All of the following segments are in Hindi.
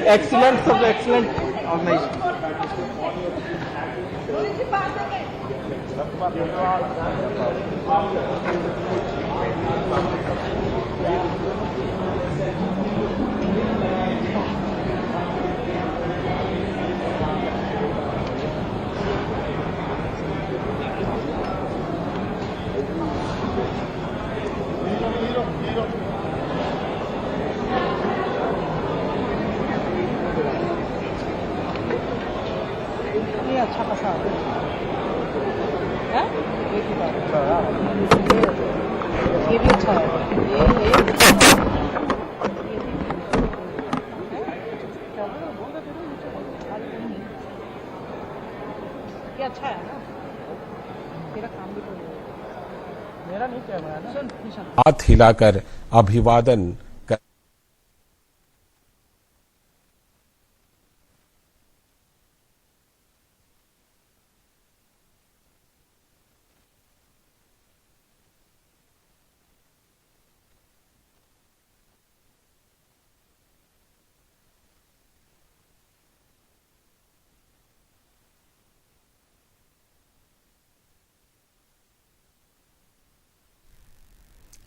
excellent, सब excellent organization. ये अच्छा खासा है, ये भी अच्छा है, ये अच्छा है ना, तेरा काम भी तो मेरा नहीं कैमरा ना, सुन हाथ हिलाकर अभिवादन कर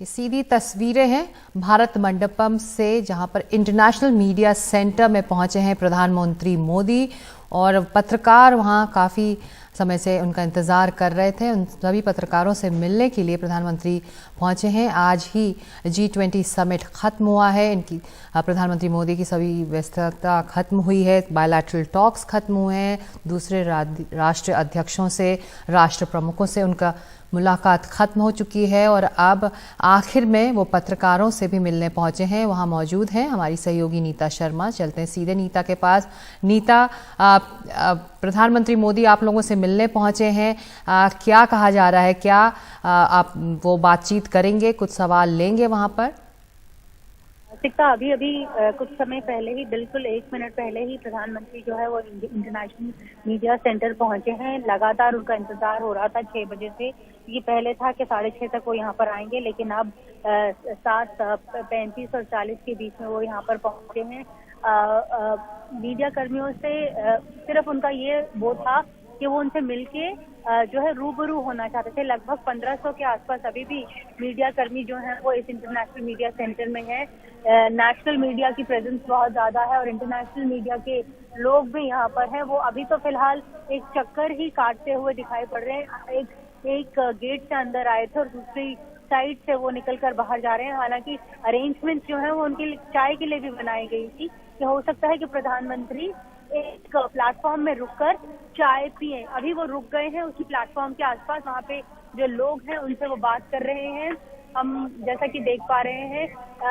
ये सीधी तस्वीरें हैं भारत मंडपम से, जहां पर इंटरनेशनल मीडिया सेंटर में पहुंचे हैं प्रधानमंत्री मोदी, और पत्रकार वहां काफ़ी समय से उनका इंतज़ार कर रहे थे। उन सभी पत्रकारों से मिलने के लिए प्रधानमंत्री पहुंचे हैं। आज ही G20 समिट ख़त्म हुआ है, इनकी प्रधानमंत्री मोदी की सभी व्यस्तता ख़त्म हुई है, बायलैटरल टॉक्स ख़त्म हुए हैं, दूसरे राष्ट्र अध्यक्षों से, राष्ट्र प्रमुखों से उनका मुलाकात ख़त्म हो चुकी है, और अब आखिर में वो पत्रकारों से भी मिलने पहुंचे हैं। वहां मौजूद हैं हमारी सहयोगी नीता शर्मा। चलते हैं सीधे नीता के पास। नीता, प्रधानमंत्री मोदी आप लोगों से मिलने पहुंचे हैं, क्या कहा जा रहा है? क्या आप वो बातचीत करेंगे, कुछ सवाल लेंगे वहां पर? अभी कुछ समय पहले ही, बिल्कुल 1 मिनट पहले ही प्रधानमंत्री जो है वो इंटरनेशनल मीडिया सेंटर पहुंचे हैं। लगातार उनका इंतजार हो रहा था 6 बजे से। ये पहले था कि 6:30 तक वो यहाँ पर आएंगे, लेकिन अब 7:35 और 40 के बीच में वो यहाँ पर पहुंचे हैं। मीडिया कर्मियों से सिर्फ उनका ये वो था कि वो उनसे मिलके जो है रूबरू होना चाहते थे। लगभग 1500 के आसपास अभी भी मीडिया कर्मी जो हैं वो इस इंटरनेशनल मीडिया सेंटर में हैं। नेशनल मीडिया की प्रेजेंस बहुत ज्यादा है और इंटरनेशनल मीडिया के लोग भी यहाँ पर हैं। वो अभी तो फिलहाल एक चक्कर ही काटते हुए दिखाई पड़ रहे हैं। एक गेट से अंदर आए थे और दूसरी साइड से वो निकल कर बाहर जा रहे हैं। हालांकि अरेंजमेंट्स जो है वो उनके चाय के लिए भी बनाई गई थी कि हो सकता है कि प्रधानमंत्री एक प्लेटफॉर्म में रुककर चाय पिए। अभी वो रुक गए हैं उसी प्लेटफॉर्म के आसपास, वहाँ पे जो लोग हैं उनसे वो बात कर रहे हैं। हम जैसा कि देख पा रहे हैं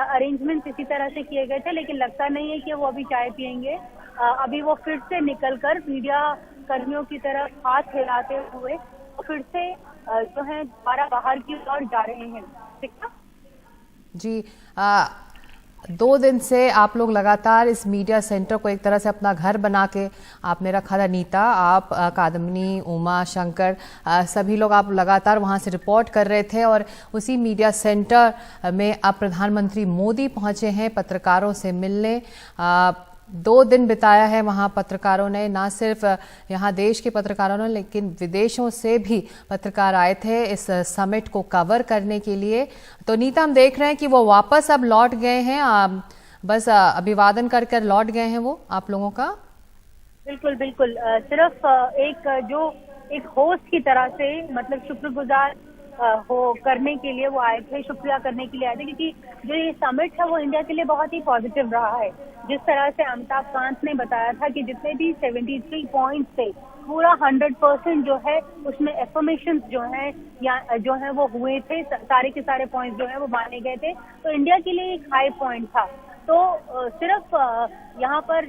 अरेंजमेंट इसी तरह से किए गए थे, लेकिन लगता नहीं है कि वो अभी चाय पियेंगे। अभी वो फिर से निकलकर मीडिया कर्मियों की तरफ हाथ हिलाते हुए फिर से जो है दोबारा बाहर की ओर जा रहे हैं। ठीक है जी, 2 दिन से आप लोग लगातार इस मीडिया सेंटर को एक तरह से अपना घर बना के आपने रखा था। नीता, आप, कादम्बिनी, उमा शंकर, सभी लोग आप लगातार वहां से रिपोर्ट कर रहे थे, और उसी मीडिया सेंटर में अब प्रधानमंत्री मोदी पहुंचे हैं पत्रकारों से मिलने। 2 दिन बिताया है वहां पत्रकारों ने, ना सिर्फ यहाँ देश के पत्रकारों ने लेकिन विदेशों से भी पत्रकार आए थे इस समिट को कवर करने के लिए। तो नीता, हम देख रहे हैं कि वो वापस अब लौट गए हैं, बस अभिवादन कर कर लौट गए हैं वो आप लोगों का। बिल्कुल बिल्कुल, सिर्फ एक होस्ट की तरह से, मतलब शुक्रगुजार हो करने के लिए वो आए थे, शुक्रिया करने के लिए आए थे, क्योंकि जो ये समिट है वो इंडिया के लिए बहुत ही पॉजिटिव रहा है। जिस तरह से अमिताभ कांत ने बताया था कि जितने भी 73 पॉइंट्स थे, पूरा 100% जो है उसमें एफर्मेशंस जो है या जो है वो हुए थे। सारे के सारे पॉइंट्स जो है वो माने गए थे, तो इंडिया के लिए एक हाई पॉइंट था। तो सिर्फ यहाँ पर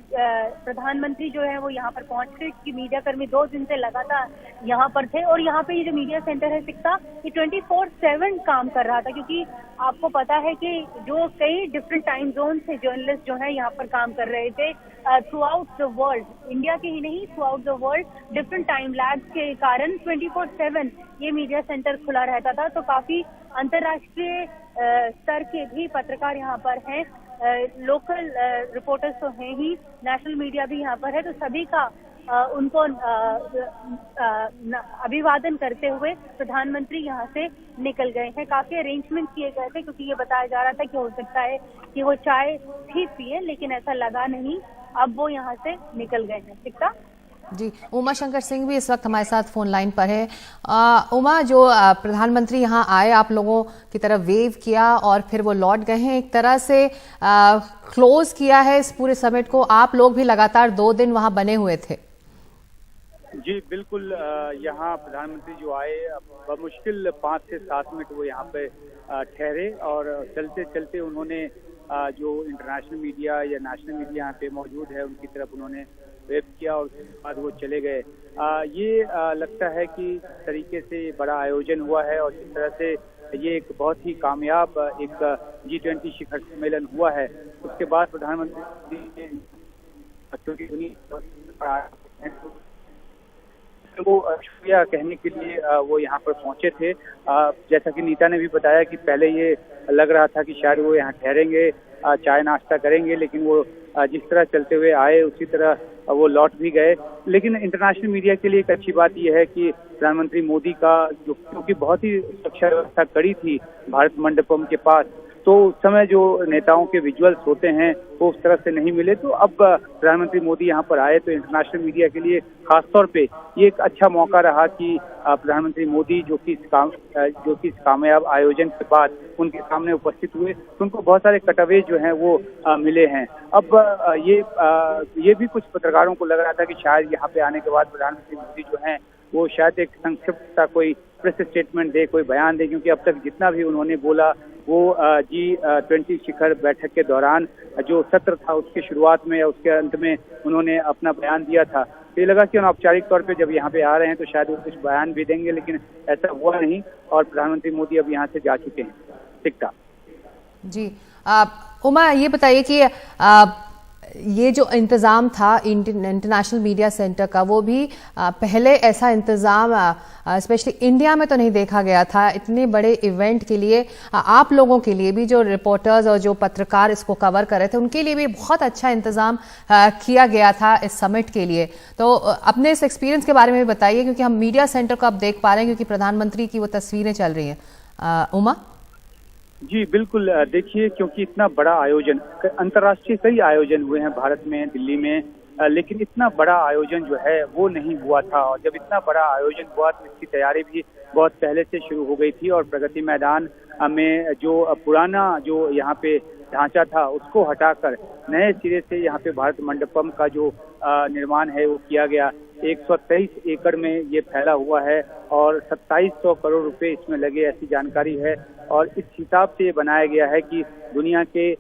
प्रधानमंत्री जो है वो यहाँ पर पहुंच गए कि मीडिया कर्मी 2 दिन से लगातार यहाँ पर थे। और यहाँ पे ये जो मीडिया सेंटर है सिक्का, ये 24/7 काम कर रहा था, क्योंकि आपको पता है कि जो कई डिफरेंट टाइम जोन से जर्नलिस्ट जो है यहाँ पर काम कर रहे थे throughout the world, India के ही नहीं throughout the world. Different time lags के कारण 24/7 ये मीडिया सेंटर खुला रहता था। तो काफी अंतर्राष्ट्रीय स्तर के भी पत्रकार यहाँ पर हैं। लोकल रिपोर्टर्स तो हैं ही, नेशनल मीडिया भी यहाँ पर है, तो सभी का उनको अभिवादन करते हुए प्रधानमंत्री यहाँ से निकल गए हैं। काफी अरेंजमेंट किए गए थे क्योंकि ये बताया जा रहा था कि हो सकता है कि वो चाय भी पिए, लेकिन ऐसा लगा नहीं। अब वो यहाँ से निकल गए हैं। ठीक जी, उमा शंकर सिंह भी इस वक्त हमारे साथ फोन लाइन पर है। उमा, जो प्रधानमंत्री यहाँ आए, आप लोगों की तरफ वेव किया और फिर वो लौट गए हैं, एक तरह से क्लोज किया है इस पूरे समिट को। आप लोग भी लगातार 2 दिन वहां बने हुए थे। जी बिल्कुल, यहाँ प्रधानमंत्री जो आए बमुश्किल 5 से 7 मिनट वो यहाँ पे ठहरे और चलते चलते उन्होंने जो इंटरनेशनल मीडिया या नेशनल मीडिया यहाँ पे मौजूद है उनकी तरफ उन्होंने वेब किया और उसके बाद वो चले गए। ये लगता है कि तरीके से बड़ा आयोजन हुआ है और जिस तरह से ये एक बहुत ही कामयाब एक G20 शिखर सम्मेलन हुआ है, उसके बाद प्रधानमंत्री ने बच्चों की दुनिया वो शुक्रिया कहने के लिए वो यहाँ पर पहुंचे थे। जैसा कि नीता ने भी बताया कि पहले ये लग रहा था कि शायद वो यहाँ ठहरेंगे, चाय नाश्ता करेंगे, लेकिन वो जिस तरह चलते हुए आए उसी तरह वो लौट भी गए। लेकिन इंटरनेशनल मीडिया के लिए एक अच्छी बात यह है कि प्रधानमंत्री मोदी का जो क्योंकि बहुत ही सुरक्षा व्यवस्था कड़ी थी भारत मंडपम के पास, तो उस समय जो नेताओं के विजुअल्स होते हैं वो उस तरह से नहीं मिले। तो अब प्रधानमंत्री मोदी यहाँ पर आए तो इंटरनेशनल मीडिया के लिए खासतौर पे ये एक अच्छा मौका रहा कि प्रधानमंत्री मोदी जो कि इस कामयाब आयोजन के बाद उनके सामने उपस्थित हुए, तो उनको बहुत सारे कटअवे जो हैं वो मिले हैं। अब ये भी कुछ पत्रकारों को लग रहा था कि शायद यहाँ पे आने के बाद प्रधानमंत्री मोदी जो हैं वो शायद एक संक्षिप्त सा कोई प्रेस स्टेटमेंट दे, कोई बयान दे, क्योंकि अब तक जितना भी उन्होंने बोला वो G20 शिखर बैठक के दौरान जो सत्र था उसके शुरुआत में या उसके अंत में उन्होंने अपना बयान दिया था। तो ये लगा कि औपचारिक तौर पे जब यहाँ पे आ रहे हैं तो शायद वो कुछ बयान भी देंगे, लेकिन ऐसा हुआ नहीं और प्रधानमंत्री मोदी अब यहाँ से जा चुके हैं। ठीक था जी। उमा, ये बताइए कि ये जो इंतज़ाम था इंटरनेशनल मीडिया सेंटर का, वो भी पहले ऐसा इंतज़ाम स्पेशली इंडिया में तो नहीं देखा गया था। इतने बड़े इवेंट के लिए आप लोगों के लिए भी, जो रिपोर्टर्स और जो पत्रकार इसको कवर कर रहे थे, उनके लिए भी बहुत अच्छा इंतज़ाम किया गया था इस समिट के लिए। तो अपने इस एक्सपीरियंस के बारे में भी बताइए, क्योंकि हम मीडिया सेंटर को अब देख पा रहे हैं क्योंकि प्रधानमंत्री की वो तस्वीरें चल रही हैं। उमा जी बिल्कुल, देखिए क्योंकि इतना बड़ा आयोजन, अंतर्राष्ट्रीय कई आयोजन हुए हैं भारत में, दिल्ली में, लेकिन इतना बड़ा आयोजन जो है वो नहीं हुआ था। और जब इतना बड़ा आयोजन हुआ तो इसकी तैयारी भी बहुत पहले से शुरू हो गई थी और प्रगति मैदान में जो पुराना जो यहाँ पे ढांचा था उसको हटाकर नए सिरे से यहाँ पे भारत मंडपम का जो निर्माण है वो किया गया। 123 एकड़ में ये फैला हुआ है और 2700 करोड़ रुपए इसमें लगे, ऐसी जानकारी है। और इस हिसाब से ये बनाया गया है कि दुनिया के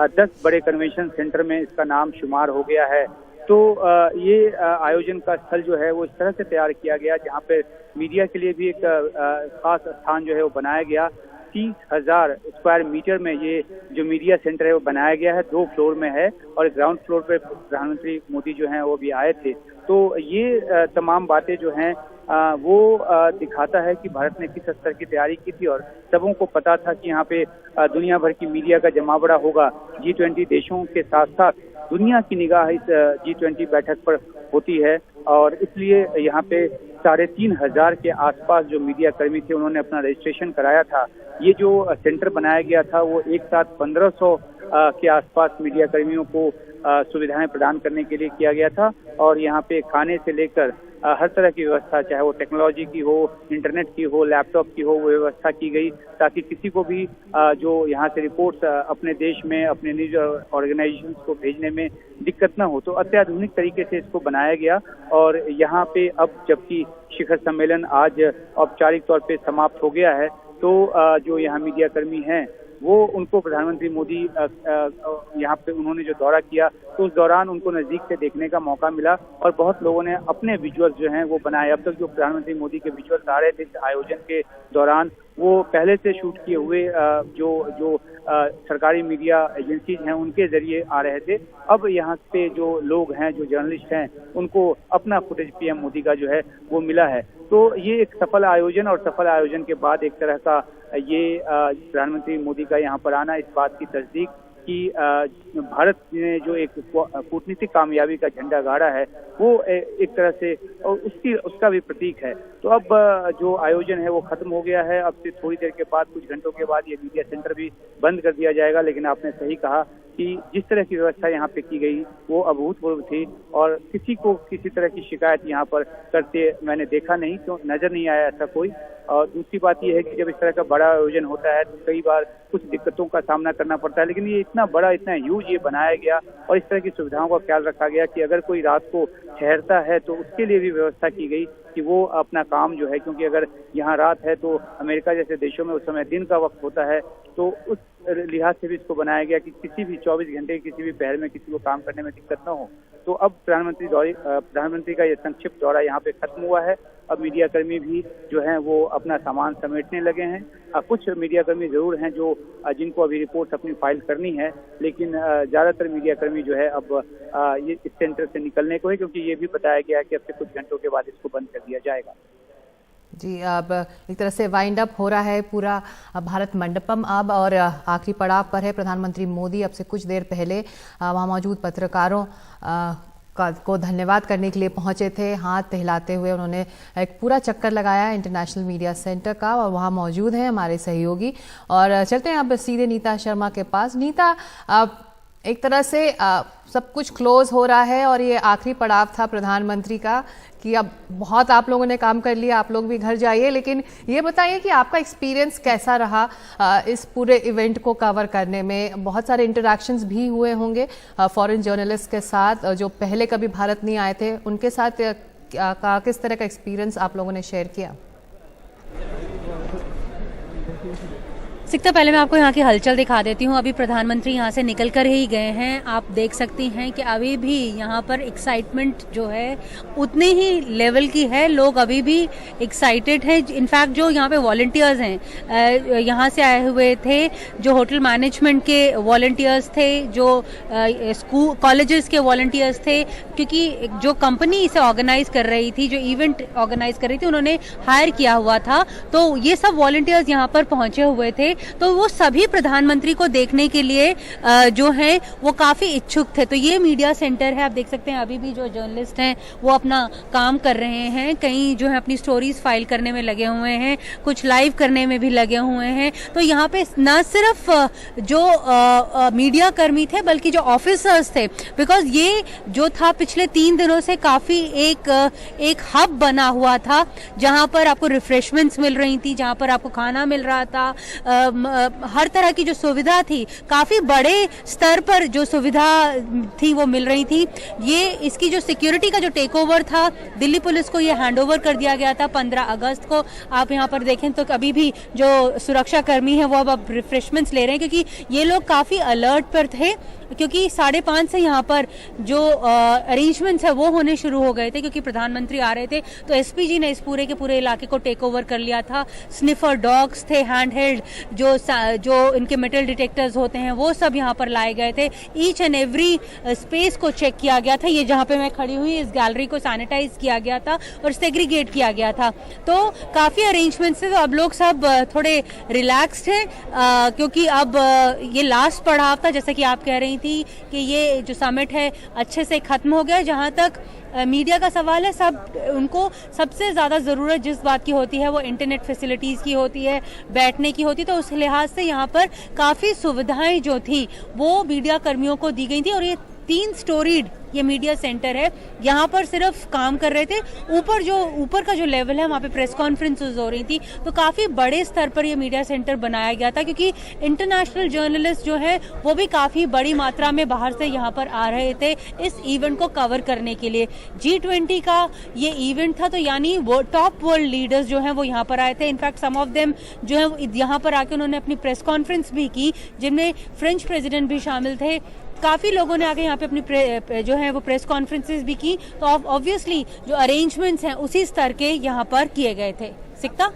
10 बड़े कन्वेंशन सेंटर में इसका नाम शुमार हो गया है। तो ये आयोजन का स्थल जो है वो इस तरह से तैयार किया गया जहाँ पे मीडिया के लिए भी एक खास स्थान जो है वो बनाया गया। 30,000 स्क्वायर मीटर में ये जो मीडिया सेंटर है वो बनाया गया है, 2 फ्लोर में है और ग्राउंड फ्लोर पे प्रधानमंत्री मोदी जो हैं वो भी आए थे। तो ये तमाम बातें जो हैं वो दिखाता है कि भारत ने किस स्तर की तैयारी की थी और सबों को पता था कि यहाँ पे दुनिया भर की मीडिया का जमावड़ा होगा। G20 देशों के साथ साथ दुनिया की निगाह इस G20 बैठक पर होती है और इसलिए यहाँ पे 3,500 के आसपास जो मीडिया कर्मी थे उन्होंने अपना रजिस्ट्रेशन कराया था। ये जो सेंटर बनाया गया था वो एक साथ 1500 के आसपास मीडिया कर्मियों को सुविधाएं प्रदान करने के लिए किया गया था और यहाँ पे खाने से लेकर हर तरह की व्यवस्था, चाहे वो टेक्नोलॉजी की हो, इंटरनेट की हो, लैपटॉप की हो, वो व्यवस्था की गई ताकि किसी को भी जो यहाँ से रिपोर्ट्स अपने देश में अपने न्यूज ऑर्गेनाइजेशंस को भेजने में दिक्कत ना हो। तो अत्याधुनिक तरीके से इसको बनाया गया और यहाँ पे अब जबकि शिखर सम्मेलन आज औपचारिक तौर पे समाप्त हो गया है तो जो यहाँ मीडिया कर्मी हैं वो उनको प्रधानमंत्री मोदी यहाँ पे उन्होंने जो दौरा किया तो उस दौरान उनको नजदीक से देखने का मौका मिला और बहुत लोगों ने अपने विजुअल्स जो हैं वो बनाए। अब तक जो प्रधानमंत्री मोदी के विजुअल्स आ रहे थे इस आयोजन के दौरान वो पहले से शूट किए हुए जो सरकारी मीडिया एजेंसीज हैं उनके जरिए आ रहे थे। अब यहाँ पे जो लोग हैं, जो जर्नलिस्ट हैं, उनको अपना फुटेज पीएम मोदी का जो है वो मिला है। तो ये एक सफल आयोजन और सफल आयोजन के बाद एक तरह का ये प्रधानमंत्री मोदी का यहाँ पर आना इस बात की तस्दीक कि भारत ने जो एक कूटनीतिक कामयाबी का झंडा गाड़ा है वो एक तरह से उसका भी प्रतीक है। तो अब जो आयोजन है वो खत्म हो गया है। अब से थोड़ी देर के बाद, कुछ घंटों के बाद, ये मीडिया सेंटर भी बंद कर दिया जाएगा। लेकिन आपने सही कहा कि जिस तरह की व्यवस्था यहाँ पे की गई वो अभूतपूर्व थी और किसी को किसी तरह की शिकायत यहाँ पर करते मैंने देखा नहीं, तो नजर नहीं आया ऐसा कोई। और दूसरी बात यह है कि जब इस तरह का बड़ा आयोजन होता है तो कई बार कुछ दिक्कतों का सामना करना पड़ता है, लेकिन ये इतना बड़ा, इतना ह्यूज ये बनाया गया और इस तरह की सुविधाओं का ख्याल रखा गया कि अगर कोई रात को ठहरता है तो उसके लिए भी व्यवस्था की गई कि वो अपना काम जो है, क्योंकि अगर यहाँ रात है तो अमेरिका जैसे देशों में उस समय दिन का वक्त होता है, तो उस लिहाज से भी इसको बनाया गया कि किसी भी 24 घंटे किसी भी पहर में किसी को काम करने में दिक्कत न हो। तो अब प्रधानमंत्री का ये संक्षिप्त दौरा यहाँ पे खत्म हुआ है। अब मीडिया कर्मी भी जो हैं वो अपना सामान समेटने लगे हैं। कुछ मीडिया कर्मी जरूर हैं जो जिनको अभी रिपोर्ट अपनी फाइल करनी है, लेकिन ज्यादातर मीडिया कर्मी जो है अब ये इस सेंटर से निकलने को है, क्योंकि ये भी बताया गया है कि अब से कुछ घंटों के बाद इसको बंद कर दिया जाएगा। जी, अब एक तरह से वाइंड अप हो रहा है पूरा भारत मंडपम अब, और आखिरी पड़ाव पर है। प्रधानमंत्री मोदी अब से कुछ देर पहले वहाँ मौजूद पत्रकारों को धन्यवाद करने के लिए पहुंचे थे। हाथ हिलाते हुए उन्होंने एक पूरा चक्कर लगाया इंटरनेशनल मीडिया सेंटर का, और वहाँ मौजूद हैं हमारे सहयोगी। और चलते हैं अब सीधे नीता शर्मा के पास। नीता, एक तरह से सब कुछ क्लोज हो रहा है और ये आखिरी पड़ाव था प्रधानमंत्री का कि अब बहुत आप लोगों ने काम कर लिया, आप लोग भी घर जाइए। लेकिन ये बताइए कि आपका एक्सपीरियंस कैसा रहा इस पूरे इवेंट को कवर करने में? बहुत सारे इंटरैक्शंस भी हुए होंगे फॉरेन जर्नलिस्ट के साथ जो पहले कभी भारत नहीं आए थे, उनके साथ किस तरह का एक्सपीरियंस आप लोगों ने शेयर किया? सिकता, पहले मैं आपको यहाँ की हलचल दिखा देती हूँ। अभी प्रधानमंत्री यहाँ से निकल कर ही गए हैं। आप देख सकती हैं कि अभी भी यहाँ पर एक्साइटमेंट जो है उतने ही लेवल की है। लोग अभी भी एक्साइटेड हैं। इनफैक्ट जो यहाँ पे वॉलंटियर्स हैं, यहाँ से आए हुए थे, जो होटल मैनेजमेंट के वॉलंटियर्स थे, जो स्कूल कॉलेजेस के वॉलंटियर्स थे, क्योंकि जो कंपनी इसे ऑर्गेनाइज कर रही थी, जो इवेंट ऑर्गेनाइज कर रही थी, उन्होंने हायर किया हुआ था, तो ये सब वॉलंटियर्स यहाँ पर पहुंचे हुए थे। तो वो सभी प्रधानमंत्री को देखने के लिए जो है वो काफी इच्छुक थे। तो ये मीडिया सेंटर है, आप देख सकते हैं अभी भी जो जर्नलिस्ट हैं वो अपना काम कर रहे हैं। कई जो है अपनी स्टोरीज फाइल करने में लगे हुए हैं, कुछ लाइव करने में भी लगे हुए हैं। तो यहाँ पे न सिर्फ जो मीडिया कर्मी थे बल्कि जो ऑफिसर्स थे, बिकॉज ये जो था पिछले 3 दिनों से काफी एक हब बना हुआ था, जहां पर आपको रिफ्रेशमेंट्स मिल रही थी, जहां पर आपको खाना मिल रहा था, हर तरह की जो सुविधा थी, काफी बड़े स्तर पर जो सुविधा थी वो मिल रही थी। ये इसकी जो सिक्योरिटी का जो टेक ओवर था, दिल्ली पुलिस को ये हैंड ओवर कर दिया गया था 15 अगस्त को। आप यहाँ पर देखें तो अभी भी जो सुरक्षा कर्मी है वो अब रिफ्रेशमेंट्स ले रहे हैं, क्योंकि ये लोग काफी अलर्ट पर थे, क्योंकि 5:30 से यहाँ पर जो अरेंजमेंट्स है वो होने शुरू हो गए थे, क्योंकि प्रधानमंत्री आ रहे थे। तो एसपीजी ने इस पूरे के पूरे इलाके को टेक ओवर कर लिया था। स्निफर डॉग्स थे, हैंड हेल्ड जो इनके मेटल डिटेक्टर्स होते हैं वो सब यहाँ पर लाए गए थे। ईच एंड एवरी स्पेस को चेक किया गया था। ये जहाँ पे मैं खड़ी हुई, इस गैलरी को सैनिटाइज किया गया था और सेग्रीगेट किया गया था। तो काफी अरेंजमेंट्स थे। तो अब लोग सब थोड़े रिलैक्स्ड हैं, क्योंकि अब ये लास्ट पड़ाव था, जैसे कि आप कह रही थी कि ये जो समिट है अच्छे से खत्म हो गया। जहां तक मीडिया का सवाल है, उनको सबसे ज्यादा जरूरत जिस बात की होती है वो इंटरनेट फैसिलिटीज की होती है, बैठने की होती है। तो उस लिहाज से यहाँ पर काफी सुविधाएं जो थी वो मीडिया कर्मियों को दी गई थी। और ये 3 स्टोरीड ये मीडिया सेंटर है, यहाँ पर सिर्फ काम कर रहे थे। ऊपर का जो लेवल है वहाँ पे प्रेस कॉन्फ्रेंसेस हो रही थी। तो काफी बड़े स्तर पर ये मीडिया सेंटर बनाया गया था, क्योंकि इंटरनेशनल जर्नलिस्ट जो है वो भी काफी बड़ी मात्रा में बाहर से यहाँ पर आ रहे थे इस इवेंट को कवर करने के लिए। G20 का ये इवेंट था, तो यानी वो टॉप वर्ल्ड लीडर्स जो है वो यहाँ पर आए थे। इनफैक्ट सम ऑफ देम जो है यहाँ पर आके उन्होंने अपनी प्रेस कॉन्फ्रेंस भी की, जिनमें फ्रेंच प्रेसिडेंट भी शामिल थे। काफी लोगों ने आके यहाँ पे अपनी जो है वो प्रेस कॉन्फ्रेंसेस भी की। तो ऑब्वियसली जो अरेंजमेंट्स हैं उसी स्तर के यहाँ पर किए गए थे। सिकता।